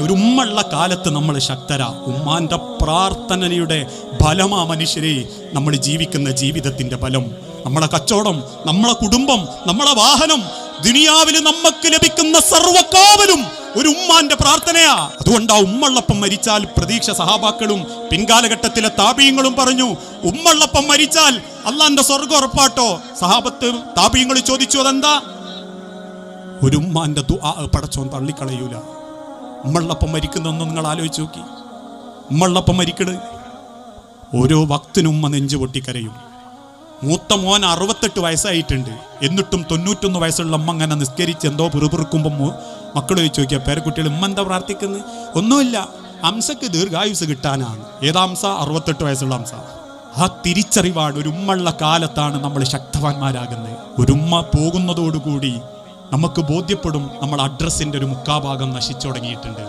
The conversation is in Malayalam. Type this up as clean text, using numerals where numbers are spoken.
ഒരു ഉമ്മുള്ള കാലത്ത് നമ്മൾ ശക്തരാ. ഉമ്മാന്റെ പ്രാർത്ഥനയുടെ ഫലമാ മനുഷ്യരെ നമ്മൾ ജീവിക്കുന്ന ജീവിതത്തിന്റെ ഫലം. നമ്മളെ കച്ചവടം, നമ്മളെ കുടുംബം, നമ്മളെ വാഹനം, ദുനിയാവിൽ നമുക്ക് ലഭിക്കുന്ന സർവ്വകാവലും ഒരു ഉമ്മാന്റെ പ്രാർത്ഥനയാ. അതുകൊണ്ട് ആ ഉമ്മള്ളപ്പം മരിച്ചാൽ പ്രതീക്ഷ സഹാബാക്കളും പിൻകാലഘട്ടത്തിലെ താബീങ്ങളും പറഞ്ഞു, ഉമ്മള്ളപ്പം മരിച്ചാൽ അള്ളാന്റെ സ്വർഗ്ഗം ഉറപ്പാട്ടോ. സഹാബത്ത് താബീങ്ങൾ ചോദിച്ചു, അതെന്താ? ഒരു ഉമ്മാന്റെ ദുആ പടച്ചോൻ തള്ളിക്കളയൂല. ഉമ്മള്ളപ്പം മരിക്കുന്നൊന്നും നിങ്ങൾ ആലോചിച്ച് നോക്കി. ഉമ്മള്ളപ്പം മരിക്കണ് ഓരോ വക്തിനും ഉമ്മ നെഞ്ചു പൊട്ടിക്കരയും. മൂത്ത മോൻ 68 വയസ്സായിട്ടുണ്ട്, എന്നിട്ടും 91 വയസ്സുള്ള അമ്മ അങ്ങനെ നിസ്കരിച്ച് എന്തോ പിറുപിറുക്കുമ്പോൾ മക്കൾ ചോദിച്ചു നോക്കിയാൽ പേരക്കുട്ടികൾ, ഉമ്മ എന്താ പ്രാർത്ഥിക്കുന്നത്? ഒന്നുമില്ല, അംസക്ക് ദീർഘായുസ് കിട്ടാനാണ്. ഏതാ അംസ? 68 വയസ്സുള്ള അംസ. ആ തിരിച്ചറിവാണ് ഒരു ഉമ്മുള്ള കാലത്താണ് നമ്മൾ ശക്തവാന്മാരാകുന്നത്. ഒരു ഉമ്മ പോകുന്നതോടുകൂടി നമുക്ക് ബോധ്യപ്പെടും നമ്മൾ അഡ്രസ്സിന്റെ ഒരു മുക്കാഭാഗം നശിച്ചു തുടങ്ങിയിട്ടുണ്ട്.